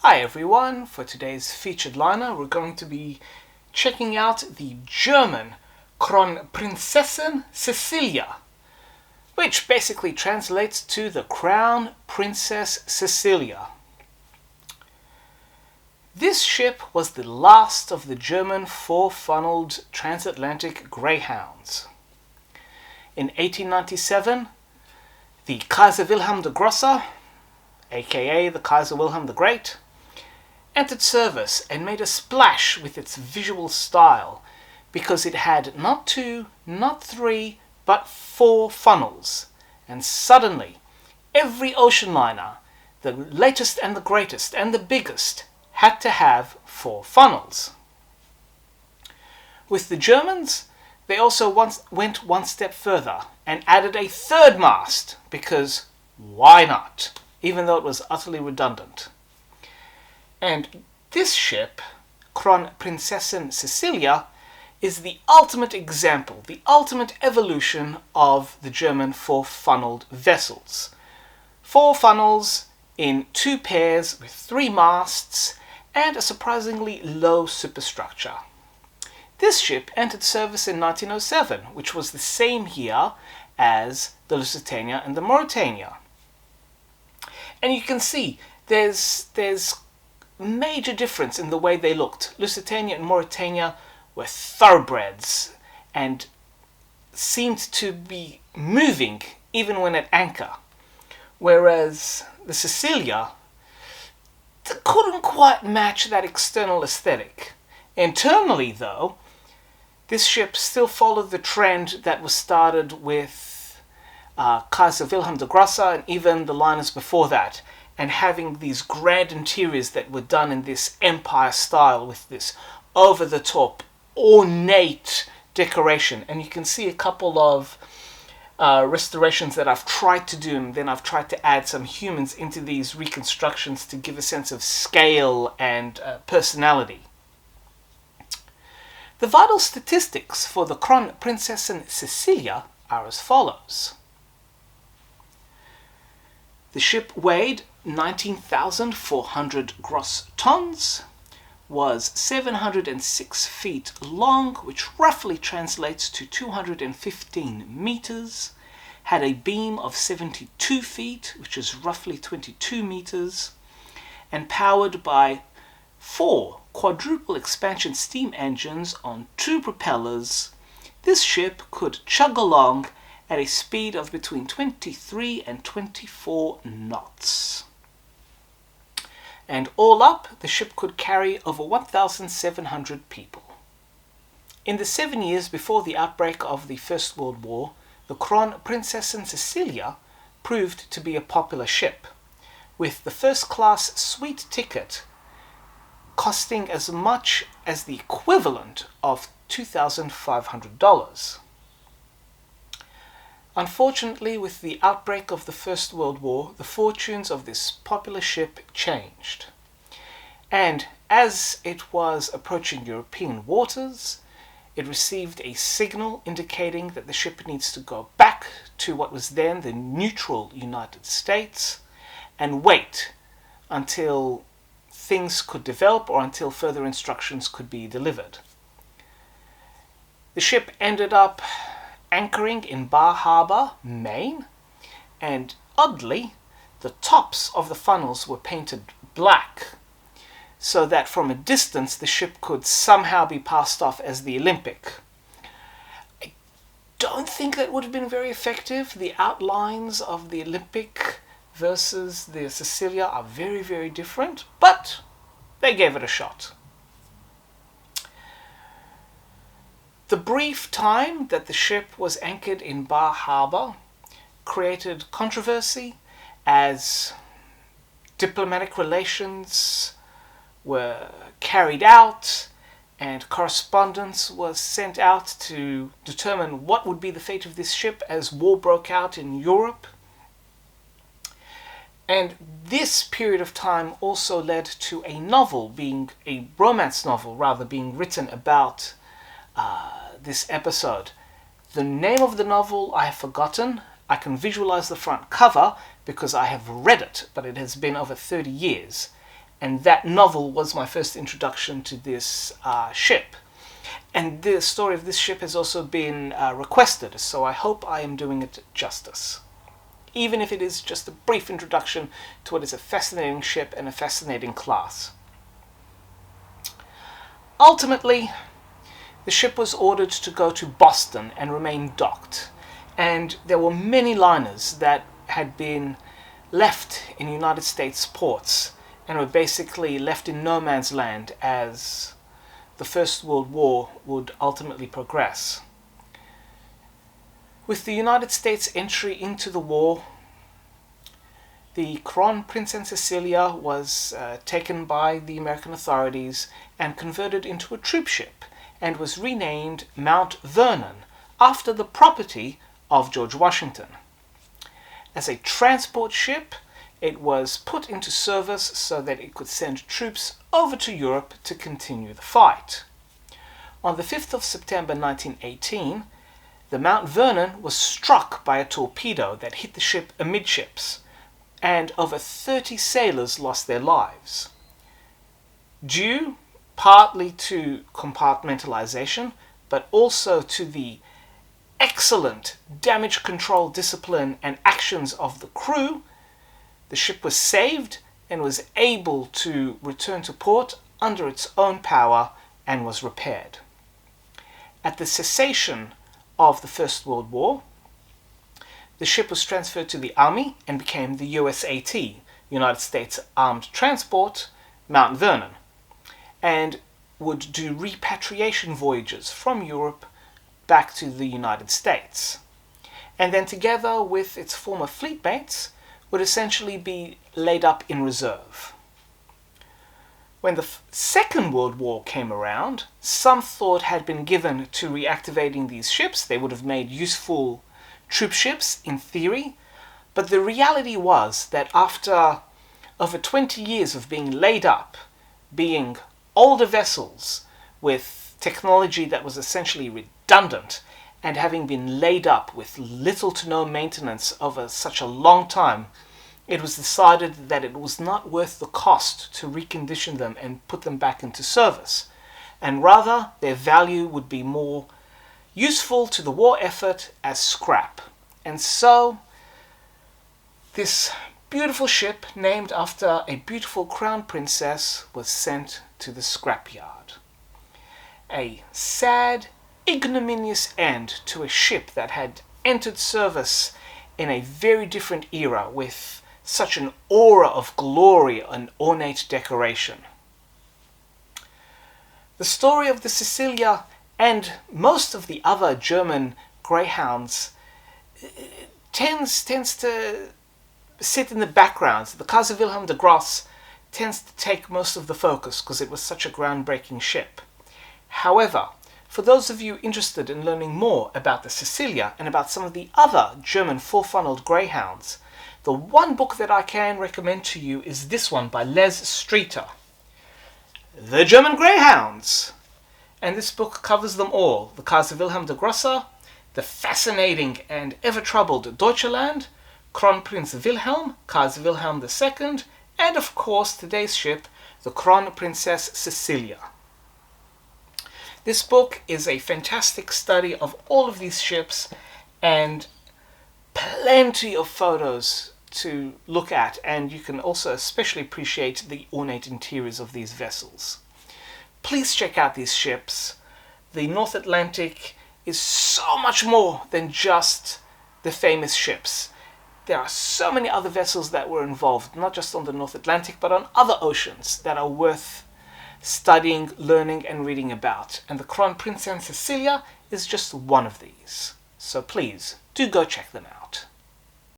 Hi everyone, for today's featured liner we're going to be checking out the German Kronprinzessin Cecilie, which basically translates to the Crown Princess Cecilia. This ship was the last of the German four-funneled transatlantic Greyhounds. In 1897, the Kaiser Wilhelm the Grosser, aka the Kaiser Wilhelm the Great, entered service and made a splash with its visual style because it had not two, not three, but four funnels. And suddenly, every ocean liner, the latest and the greatest and the biggest, had to have four funnels. With the Germans, they also went one step further and added a third mast because why not? Even though it was utterly redundant. And this ship, Kronprinzessin Cecilie, is the ultimate example, the ultimate evolution of the German four-funneled vessels. Four funnels in two pairs with three masts and a surprisingly low superstructure. This ship entered service in 1907, which was the same year as the Lusitania and the Mauretania. And you can see there's major difference in the way they looked. Lusitania and Mauretania were thoroughbreds and seemed to be moving even when at anchor, whereas the Cecilie couldn't quite match that external aesthetic. Internally, though, this ship still followed the trend that was started with Kaiser Wilhelm the Grosser and even the liners before that, and having these grand interiors that were done in this empire style with this over-the-top, ornate decoration. And you can see a couple of restorations that I've tried to do, and then I've tried to add some humans into these reconstructions to give a sense of scale and personality. The vital statistics for the Kronprinzessin Cecilie are as follows. The ship weighed 19,400 gross tons, was 706 feet long, which roughly translates to 215 meters, had a beam of 72 feet, which is roughly 22 meters, and powered by 4 quadruple expansion steam engines on 2 propellers. This ship could chug along at a speed of between 23 and 24 knots. And all up, the ship could carry over 1,700 people. In the 7 years before the outbreak of the First World War, the Kronprinzessin Cecilie proved to be a popular ship, with the first-class suite ticket costing as much as the equivalent of $2,500. Unfortunately, with the outbreak of the First World War, the fortunes of this popular ship changed. And as it was approaching European waters, it received a signal indicating that the ship needs to go back to what was then the neutral United States and wait until things could develop or until further instructions could be delivered. The ship ended up anchoring in Bar Harbor, Maine, and oddly, the tops of the funnels were painted black, so that from a distance the ship could somehow be passed off as the Olympic. I don't think that would have been very effective. The outlines of the Olympic versus the Cecilie are very, very different, but they gave it a shot. The brief time that the ship was anchored in Bar Harbor created controversy as diplomatic relations were carried out and correspondence was sent out to determine what would be the fate of this ship as war broke out in Europe. And this period of time also led to a novel, being a romance novel rather, being written about this episode. The name of the novel I have forgotten. I can visualize the front cover because I have read it, but it has been over 30 years. And that novel was my first introduction to this ship. And the story of this ship has also been requested, so I hope I am doing it justice. Even if it is just a brief introduction to what is a fascinating ship and a fascinating class. Ultimately, the ship was ordered to go to Boston and remain docked. And there were many liners that had been left in United States ports and were basically left in no man's land as the First World War would ultimately progress. With the United States entry into the war, the Kronprinzessin Cecilie was taken by the American authorities and converted into a troop ship and was renamed Mount Vernon after the property of George Washington. As a transport ship, it was put into service so that it could send troops over to Europe to continue the fight. On the 5th of September 1918, the Mount Vernon was struck by a torpedo that hit the ship amidships, and over 30 sailors lost their lives. Due partly to compartmentalization, but also to the excellent damage control discipline and actions of the crew, the ship was saved and was able to return to port under its own power and was repaired. At the cessation of the First World War, the ship was transferred to the Army and became the USAT, United States Armed Transport, Mount Vernon, and would do repatriation voyages from Europe back to the United States. And then together with its former fleet mates, would essentially be laid up in reserve. When the Second World War came around, some thought had been given to reactivating these ships. They would have made useful troop ships in theory, but the reality was that after over 20 years of being laid up, being older vessels with technology that was essentially redundant, and having been laid up with little to no maintenance over such a long time, it was decided that it was not worth the cost to recondition them and put them back into service, and rather their value would be more useful to the war effort as scrap. And so this beautiful ship, named after a beautiful crown princess, was sent to the scrapyard. A sad, ignominious end to a ship that had entered service in a very different era with such an aura of glory and ornate decoration. The story of the Cecilie and most of the other German greyhounds tends to sit in the background. The Kaiser Wilhelm de Gross tends to take most of the focus because it was such a groundbreaking ship. However, for those of you interested in learning more about the Cecilie and about some of the other German full-funneled greyhounds, the one book that I can recommend to you is this one by Les Streeter, The German Greyhounds. And this book covers them all: the Kaiser Wilhelm de Grosse, the fascinating and ever-troubled Deutschland, Kronprinz Wilhelm, Kaiser Wilhelm II, and of course today's ship, the Kronprinzessin Cecilie. This book is a fantastic study of all of these ships and plenty of photos to look at, and you can also especially appreciate the ornate interiors of these vessels. Please check out these ships. The North Atlantic is so much more than just the famous ships. There are so many other vessels that were involved, not just on the North Atlantic, but on other oceans that are worth studying, learning, and reading about. And the Kronprinzessin Cecilie is just one of these. So please, do go check them out.